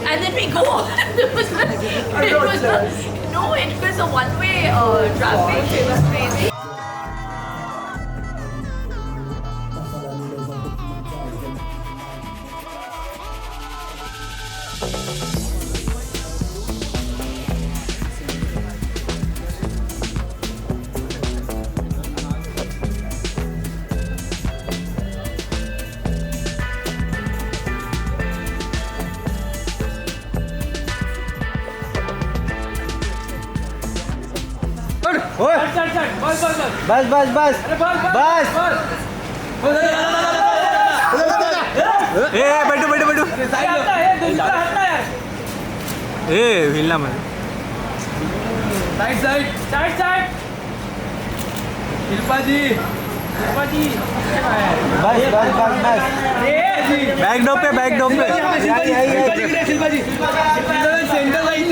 and then we go on. It was a one-way traffic. It was crazy. बस बस बस बस ए बैठो बैठो बैठो ए हिलना मत side side side side Shilpa ji बस बस बस बस बैक डॉप पे शिल्पा जी सेंटर लाईन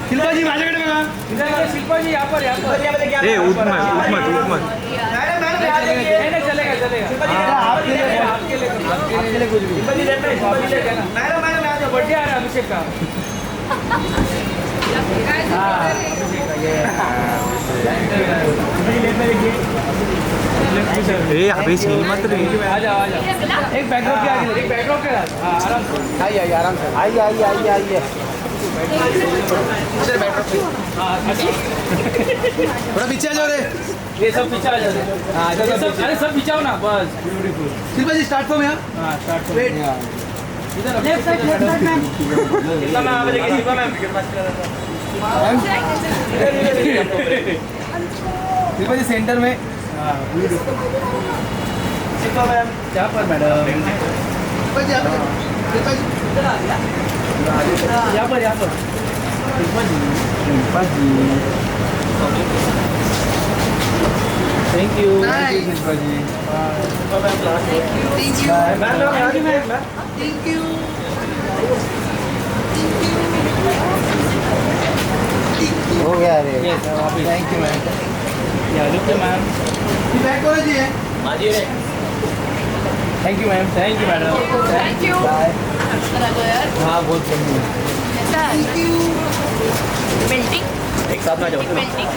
शिल्पा जी माझ्याकडे बघा शिल्पा जी यहाँ पर ए उठ मत नहीं चलेगा आपके लिए कुछ भी बर्थडे आ रहा है अभिषेक का ए अबे सीन मत रे आ जाओ एक बैकड्रॉप के आगे आराम से आइए थोड़ा पीछे आ जाओ रे ये सब पीछे आ जाओ अरे सब पीछे आओ ना बस beautiful Shilpa ji start from यहाँ start wait left side ma'am Shilpa ma'am आप देखिए शिल्पा मैम शिल्पा जी सेंटर में शिल्पा मैम यहाँ पर मैडम यहाँ पर Shilpa ji thank you Shilpa ji Shilpa ma'am thank you हो गया रे थैंक यू मैम रुकिए मैम बैक करो जी है thank you ma'am thank you madam Thank you. अच्छा लगा यार. हाँ बहुत सही ऐसा melting. एक साथ में जाओ Melting.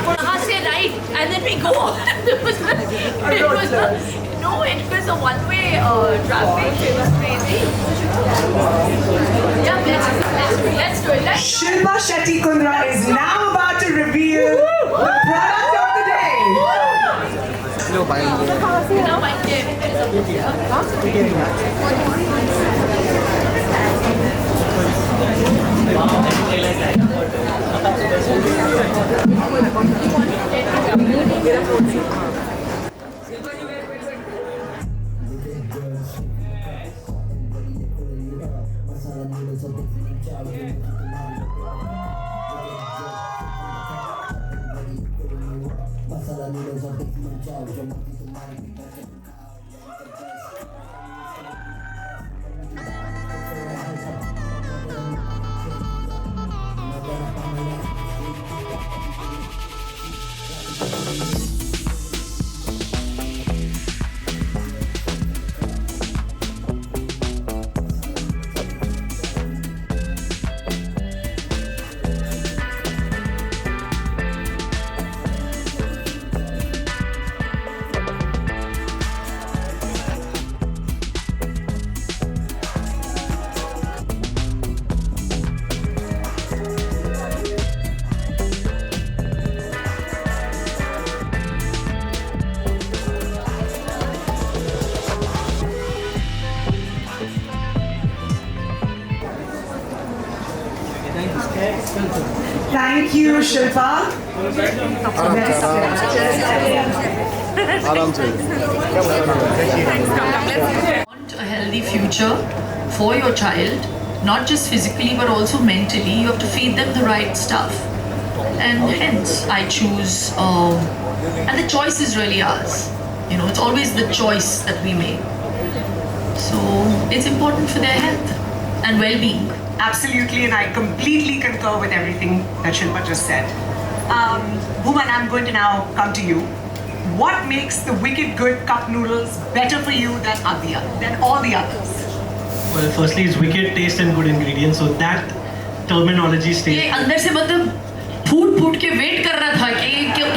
वहाँ से right and then we go on. It was a one-way traffic. It was crazy. Yeah, let's do it. Shilpa Shetty Kundra is now about to reveal the product of the day. लो भाई Now I did. Thank you, Shilpa. आराम से Want a healthy future for your child, not just physically but also mentally, you have to feed them the right stuff. And hence, I choose, and the choice is really ours. You know, it's always the choice that we make. So, it's important for their health. and well-being. Absolutely, and I completely concur with everything that Shilpa just said. Bhuman, I'm going to now come to you. What makes the Wicked Good cup noodles better for you than all the others? Well, firstly, it's wicked taste and good ingredients, so that terminology ये stays. अंदर से मतलब फूट के wait कर रहा था कि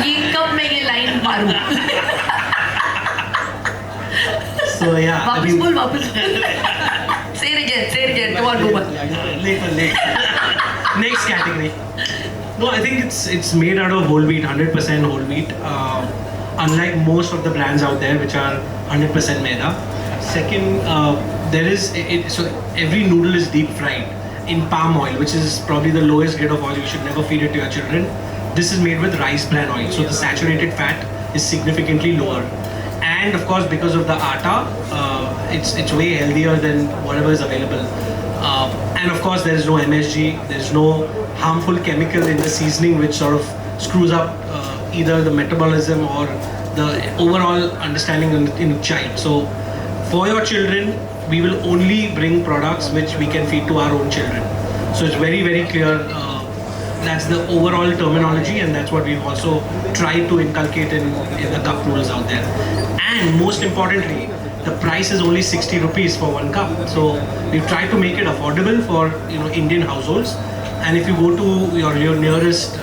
ये कब मैं ये लाइन मारूं. So yeah, वापस बोल वापस. Say it again. Come on, Bhuman. later. Next category. No, I think it's made out of whole wheat, 100% whole wheat. Unlike most of the brands out there, which are 100% maida. Second, so every noodle is deep fried in palm oil, which is probably the lowest grade of oil. You should never feed it to your children. This is made with rice bran oil, so the saturated fat is significantly lower. And of course, because of the atta, it's way healthier than whatever is available. And of course, there is no MSG, there is no harmful chemical in the seasoning which sort of screws up either the metabolism or the overall understanding in a child. So for your children, we will only bring products which we can feed to our own children. So it's very, very clear. That's the overall terminology, and that's what we've also tried to inculcate in the cup noodles out there. And most importantly, the price is only 60 rupees for one cup. So we've tried to make it affordable for Indian households. And if you go to your nearest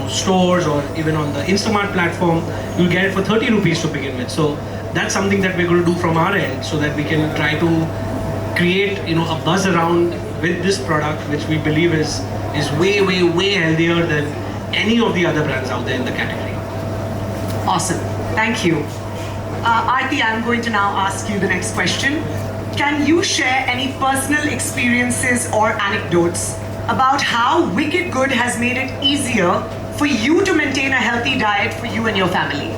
stores or even on the Instamart platform, you'll get it for 30 rupees to begin with. So that's something that we're going to do from our end, so that we can try to create a buzz around with this product, which we believe is way, way, way healthier than any of the other brands out there in the category. Awesome. Thank you. Aarti, I'm going to now ask you the next question. Can you share any personal experiences or anecdotes about how Wicked Good has made it easier for you to maintain a healthy diet for you and your family?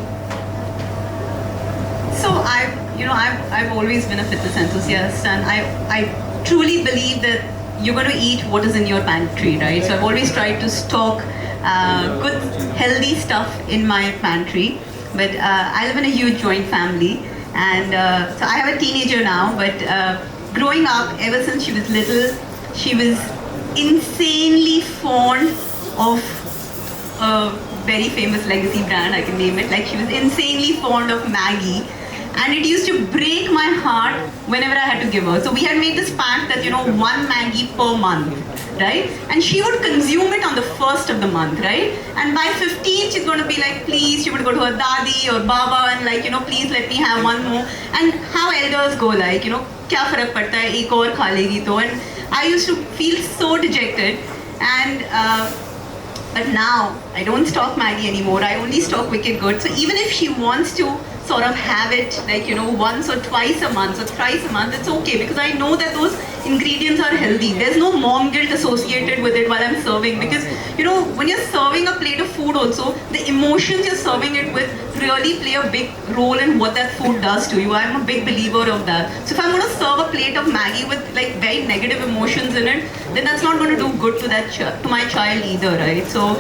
So I've always been a fitness enthusiast, and I truly believe that you're going to eat what is in your pantry, right? So I've always tried to stock good, healthy stuff in my pantry. But I live in a huge joint family, and so I have a teenager now. But growing up, ever since she was little, she was insanely fond of a very famous legacy brand. I can name it. Like, she was insanely fond of Maggi. And it used to break my heart whenever I had to give her. So we had made this pact that, one Maggi per month, right? And she would consume it on the first of the month, right? And by 15th, she's going to be like, please, she would go to her dadi or baba and like, please let me have one more. And how elders go, like, kya farak padta hai, ek aur kha legi to. And I used to feel so dejected. And but now, I don't stock Maggi anymore. I only stock Wicked Good. So even if she wants to sort of have it like, once or twice a month or thrice a month, it's okay, because I know that those ingredients are healthy. There's no mom guilt associated with it while I'm serving, because, when you're serving a plate of food also, the emotions you're serving it with really play a big role in what that food does to you. I'm a big believer of that. So if I'm going to serve a plate of Maggi with like very negative emotions in it, then that's not going to do good to to my child either, right? So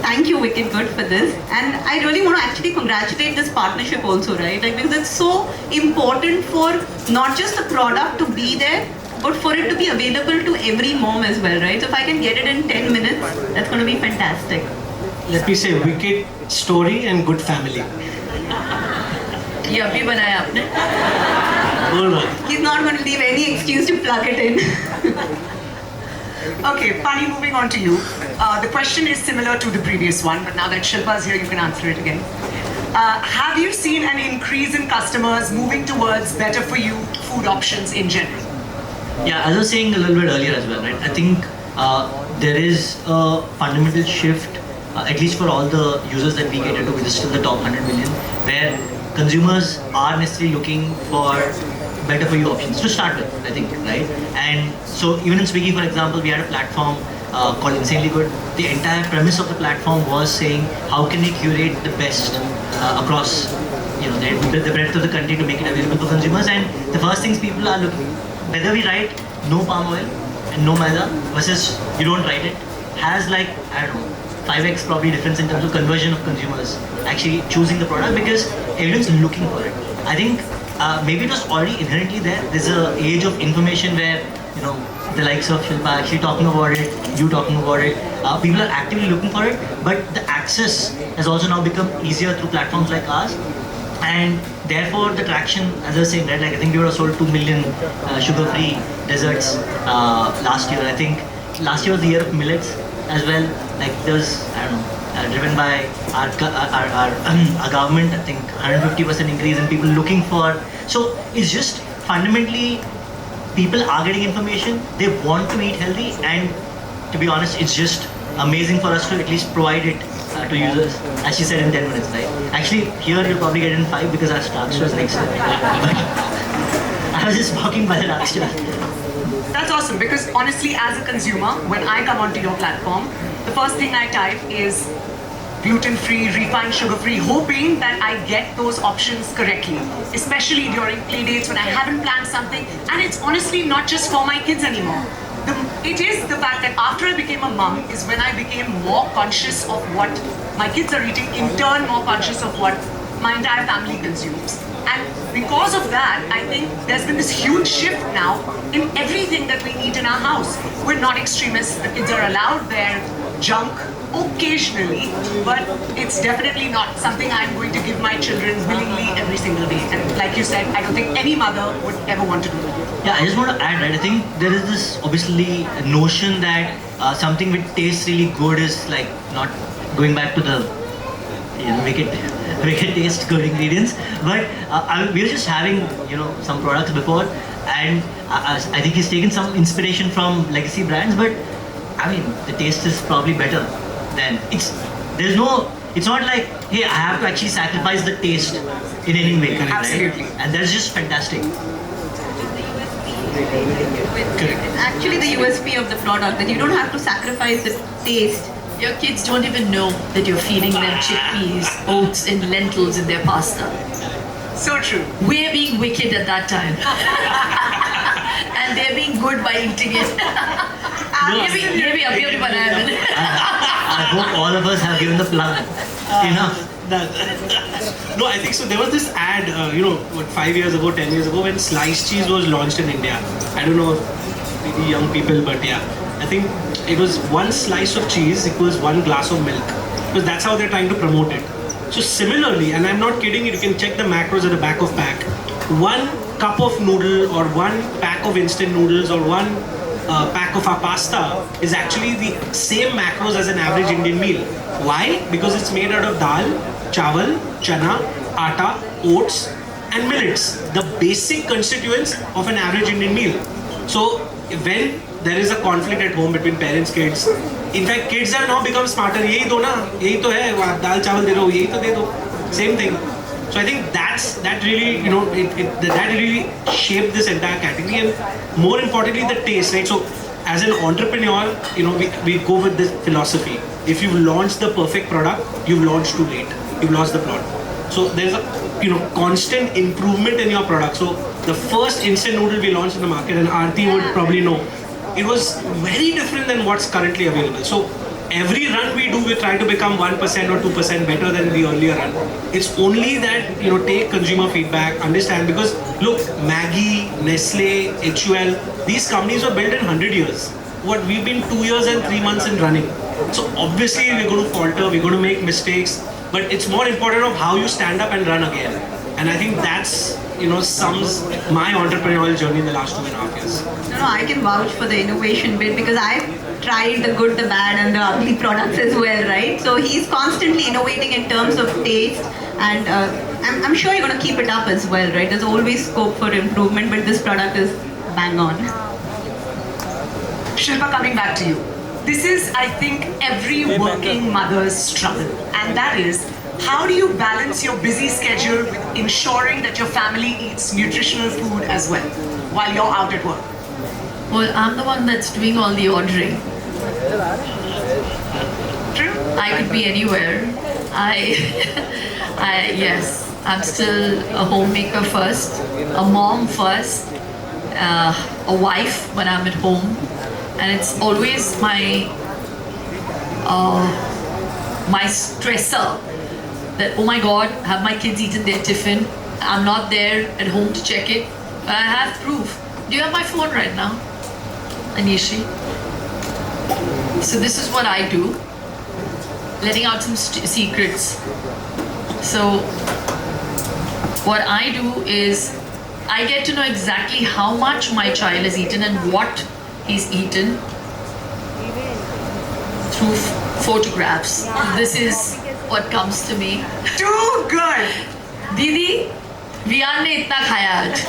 thank you, Wicked Good, for this. And I really want to actually congratulate this partnership also, right? Like, because it's so important for not just the product to be there, but for it to be available to every mom as well, right? So if I can get it in 10 minutes, that's going to be fantastic. Let me say, wicked story and good family. ये अभी बनाया आपने. Hold on. He's not going to leave any excuse to plug it in. Okay, Pani, moving on to you. The question is similar to the previous one, but now that Shilpa is here, you can answer it again. Have you seen an increase in customers moving towards better for you food options in general? Yeah, as I was saying a little bit earlier as well, right? I think there is a fundamental shift, at least for all the users that we cater to, which is still the top 100 million, where consumers are necessarily looking for better for you options to start with, I think, right? And so even in Swiggy, for example, we had a platform called Insanely Good. The entire premise of the platform was saying, how can we curate the best across the breadth of the country to make it available for consumers? And the first things people are looking, whether we write no palm oil and no maida versus you don't write it, has like, I don't know, 5x probably difference in terms of conversion of consumers actually choosing the product, because everyone's looking for it. I think maybe it was already inherently there. There's an age of information where the likes of Shilpa actually talking about it, you talking about it. People are actively looking for it, but the access has also now become easier through platforms like ours. And therefore the traction, as I was saying, right, like I think we would have sold 2 million sugar-free desserts last year. I think last year was the year of millets as well. Like there was, I don't know, driven by our government, I think 150% increase in people looking for. So it's just fundamentally people are getting information, they want to eat healthy, and to be honest, it's just amazing for us to at least provide it to users, as she said, in 10 minutes, right? Actually, here you'll probably get it in 5 because our dark store is next to it. But I was just walking by the dark store. That's awesome, because honestly, as a consumer, when I come onto your platform, the first thing I type is gluten-free, refined sugar-free, hoping that I get those options correctly, especially during play dates when I haven't planned something. And it's honestly not just for my kids anymore. It is the fact that after I became a mom is when I became more conscious of what my kids are eating, in turn more conscious of what my entire family consumes. And because of that, I think there's been this huge shift now in everything that we eat in our house. We're not extremists. The kids are allowed their junk occasionally, but it's definitely not something I'm going to give my children willingly every single day. And like you said, I don't think any mother would ever want to do that. Yeah, I just want to add, right? I think there is this obviously notion that something which tastes really good is like not going back to the make it taste good ingredients. But we were just having some products before, and I think he's taken some inspiration from legacy brands. But I mean, the taste is probably better than it's not like, hey, I have to actually sacrifice the taste in any way. Absolutely. Right? And that's just fantastic. It's actually the USP of the product, that you don't have to sacrifice the taste. Your kids don't even know that you're feeding them chickpeas, oats, and lentils in their pasta. So true. We're being wicked at that time. And they're being good by eating it. I hope all of us have given the plug enough. No, I think so. There was this ad, 5 years ago, 10 years ago, when sliced cheese was launched in India. I don't know maybe young people, but yeah. I think it was 1 slice of cheese equals 1 glass of milk. Because that's how they're trying to promote it. So similarly, and I'm not kidding, you can check the macros at the back of pack. 1 cup of noodle or 1 pack of instant noodles or 1 pack of our pasta is actually the same macros as an average Indian meal. Why? Because it's made out of dal, chawal, chana, atta, oats and millets, the basic constituents of an average Indian meal. So when there is a conflict at home between parents, kids, in fact kids are now become smarter. Yehi do na, yehi to hai, dal chawal de do, yehi to de do. Same thing. So I think that really, that really shaped this entire category, and more importantly, the taste, right? So as an entrepreneur, we go with this philosophy. If you've launched the perfect product, you've launched too late. You've lost the plot. So there's a constant improvement in your product. So the first instant noodle we launched in the market, and Aarti would probably know, it was very different than what's currently available. So every run we do, we try to become 1% or 2% better than the earlier run. It's only that, take consumer feedback, understand, because look, Maggi, Nestle, HUL, these companies were built in 100 years. We've been 2 years and 3 months in running. So obviously we're going to falter, we're going to make mistakes, but it's more important of how you stand up and run again. And I think that's, sums my entrepreneurial journey in the last 2.5 years. No, I can vouch for the innovation bit, because I've tried the good, the bad and the ugly products as well, right? So he's constantly innovating in terms of taste, and I'm sure you're going to keep it up as well, right? There's always scope for improvement, but this product is bang on. Shilpa, coming back to you. This is, I think, every working mother's struggle, and that is, how do you balance your busy schedule with ensuring that your family eats nutritional food as well while you're out at work? Well, I'm the one that's doing all the ordering. True? I could be anywhere. Yes, I'm still a homemaker first, a mom first, a wife when I'm at home, and it's always my stressor that, oh my God, have my kids eaten their tiffin? I'm not there at home to check it. I have proof. Do you have my phone right now? Anishi. So this is what I do. Letting out some secrets. So what I do is I get to know exactly how much my child has eaten and what he's eaten through photographs. This is what comes to me. Too good. दीदी वियान ने इतना खाया आज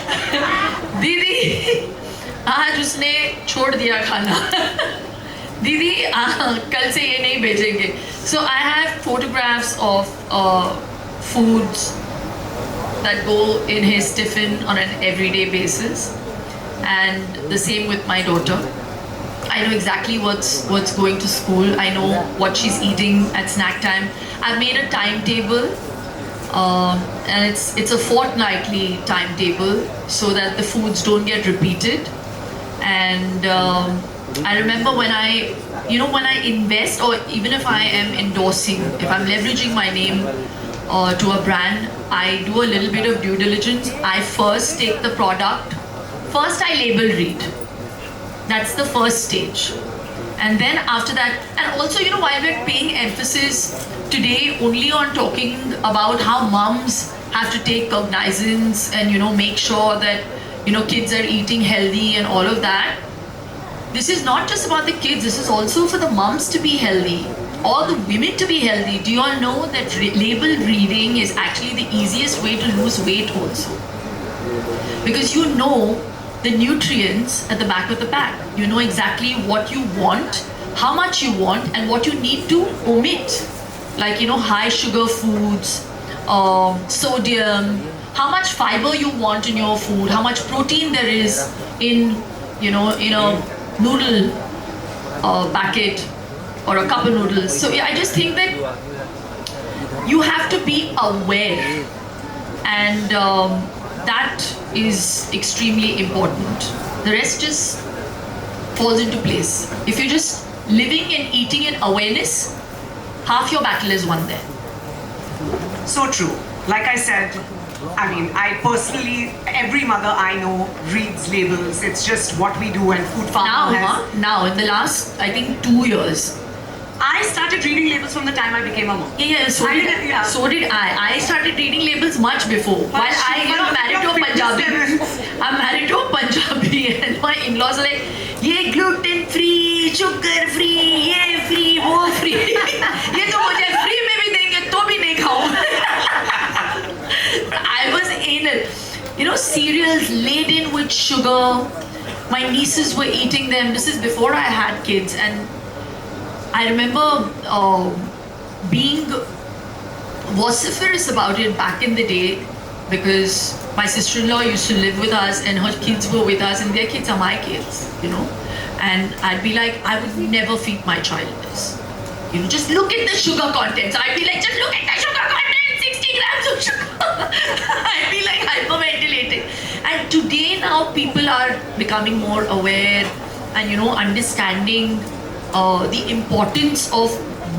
दीदी आज उसने छोड़ दिया खाना दीदी कल से ये नहीं भेजेंगे. So I have photographs of foods that go in his tiffin on an everyday basis, and the same with my daughter. I know exactly what's going to school. I know what she's eating at snack time. I've made a timetable, and it's a fortnightly timetable so that the foods don't get repeated. And I remember when I invest, or even if I am endorsing, if I'm leveraging my name to a brand, I do a little bit of due diligence. I first take the product. First, I label read. That's the first stage. And then after that, and also, while we're paying emphasis today only on talking about how mums have to take cognizance and, make sure that, kids are eating healthy and all of that. This is not just about the kids, this is also for the mums to be healthy, all the women to be healthy. Do you all know that label reading is actually the easiest way to lose weight also? Because you know the nutrients at the back of the pack. You know exactly what you want, how much you want, and what you need to omit. Like, high sugar foods, sodium, how much fiber you want in your food, how much protein there is in, in a noodle packet or a cup of noodles. So yeah, I just think that you have to be aware, and that is extremely important. The rest just falls into place. If you're just living and eating in awareness, half your battle is won there. So true. Like I said, I personally, every mother I know reads labels. It's just what we do, and Food Farmer has. Now, in the last, I think, 2 years. I started reading labels from the time I became a mom. Yeah, so did I. I started reading labels much before. While married to a Punjabi. I'm married to a Punjabi, and my in-laws are like, ये gluten free, sugar free, ये free, वो free. ये तो मुझे free में भी देंगे तो भी नहीं खाऊं. I was anal. Cereals laden with sugar. My nieces were eating them. This is before I had kids, and I remember being vociferous about it back in the day, because my sister-in-law used to live with us and her kids were with us, and their kids are my kids, and I'd be like, I would never feed my child this. Just look at the sugar content. So I'd be like, just look at the sugar content, 60 grams of sugar. I'd be like hyperventilating. And today now people are becoming more aware and understanding the importance of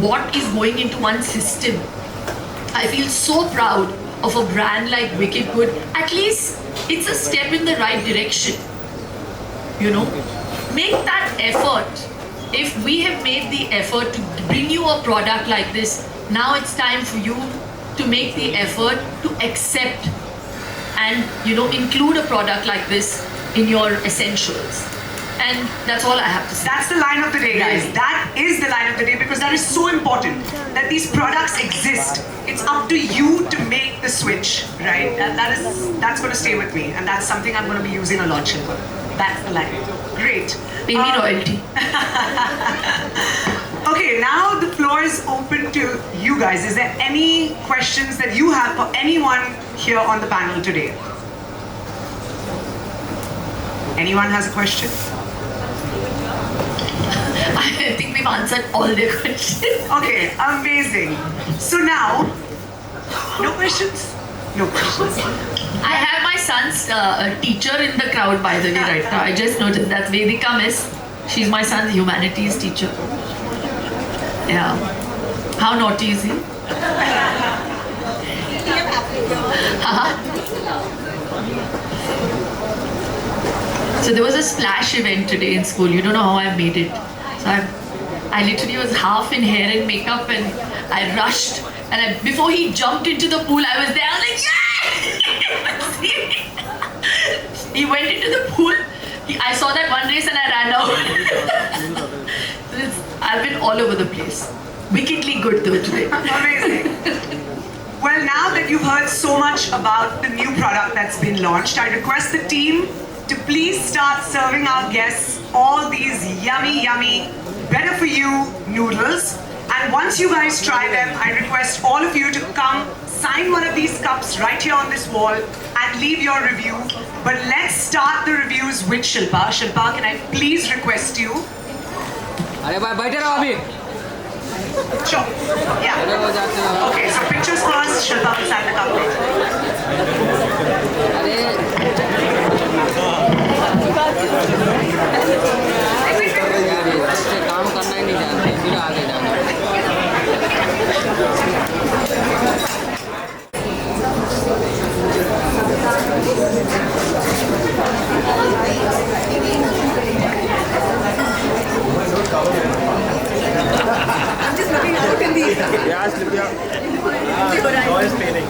what is going into one system. I feel so proud of a brand like Wicked Good. At least it's a step in the right direction. Make that effort. If we have made the effort to bring you a product like this, now it's time for you to make the effort to accept and include a product like this in your essentials. And that's all I have to say. That's the line of the day, guys. Really. That is the line of the day, because that is so important, that these products exist. It's up to you to make the switch, right? That's going to stay with me, and that's something I'm going to be using a lot, Shilpa. That's the line. Great. Pay me royalty. Okay, now the floor is open to you guys. Is there any questions that you have for anyone here on the panel today? Anyone has a question? I think we've answered all their questions. Okay, amazing. So now, no questions? No questions. I have my son's teacher in the crowd, by the way, right now. I just noticed that Vedika Miss. She's my son's humanities teacher. Yeah. How naughty is he? So there was a splash event today in school. You don't know how I made it. So I literally was half in hair and makeup, and I rushed. And before he jumped into the pool, I was there. I was like, yeah! He went into the pool. I saw that one race and I ran out. I've been all over the place. Wickedly good though today. Amazing. Well, now that you've heard so much about the new product that's been launched, I request the team to please start serving our guests all these yummy, yummy, better for you noodles. And once you guys try them, I request all of you to come sign one of these cups right here on this wall and leave your review. But let's start the reviews with Shilpa. Shilpa, can I please request you? अरे भाई बैठे रहो अभी Sure. Yeah. Okay, so pictures first. Shilpa will sign the cup later. अरे काम करना ही नहीं जानते फिर आगे जाना I'm just looking out in the Noise training.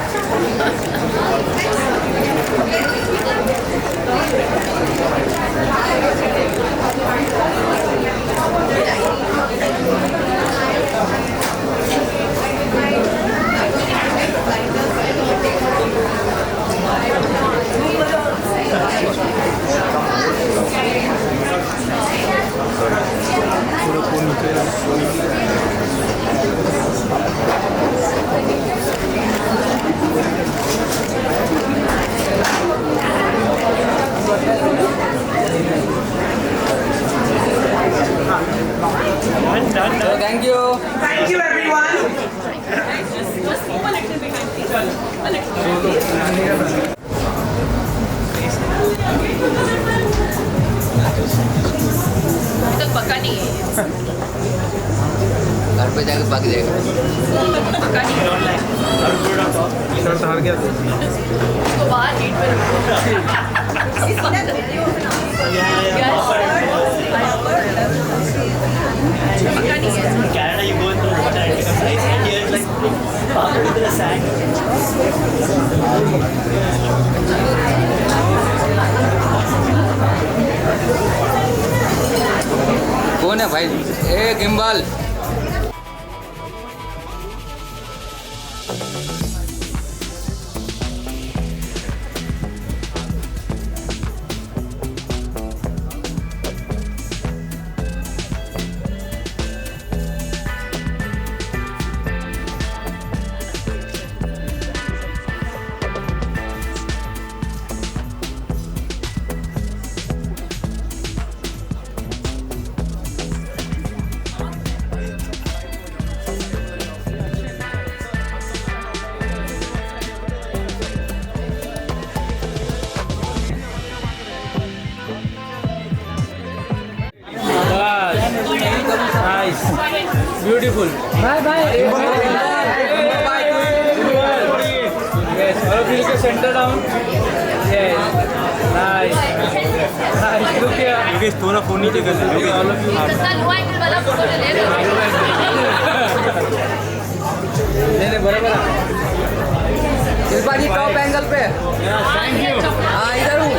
Thank you Thank you, everyone. पक्का नहीं है घर पे जाके पक जाएगा पक्का नहीं है हार गया उसको बाहर गेट पे रखो पक्का नहीं है Canada, you go into what I exercise, and here it's like parked with the sand. कौन है भाई ए gimbal Nice. Beautiful. Bye bye. Yes. All of you can center down. Yes. Nice. Nice. Look here. Yogesh थोड़ा phone नीचे कर लीजिए All of you. नहीं बराबर Shilpa ji top angle पे थैंक यू हाँ इधर हूँ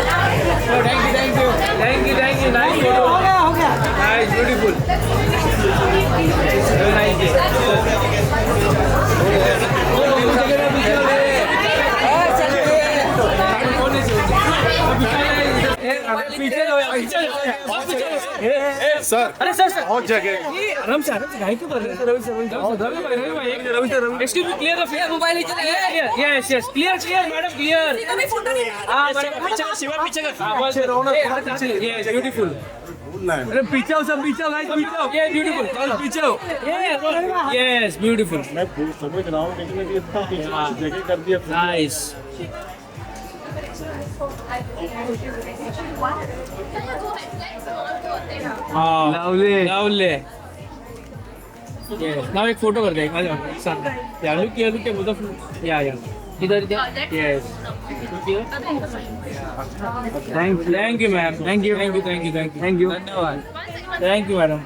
thank you thank you thank you thank you nice photo हो गया नाइस ब्यूटीफुल वेरी नाइस पीछे सर अरे सर सर बहुत जगह आराम से गाड़ी क्यों कर रहे हैं Ravi excuse me clear the face mobile ही चला yes yes clear clear madam clear हां मैडम शिवा पीछे का हां बस यस ब्यूटीफुल अरे पीछे हो सब पीछे हो गाइस पीछे हो ये ब्यूटीफुल पीछे हो यस ब्यूटीफुल मैं समझ रहा हूँ लेकिन इतना जगह कर दिया nice lovely lovely yes now एक फोटो कर दे आ जाओ साथ या लुक या बोथ ऑफ या इधर yes Thank you, ma'am. Thank you. Thank you. Thank you. Thank you. Thank you. Thank you, madam.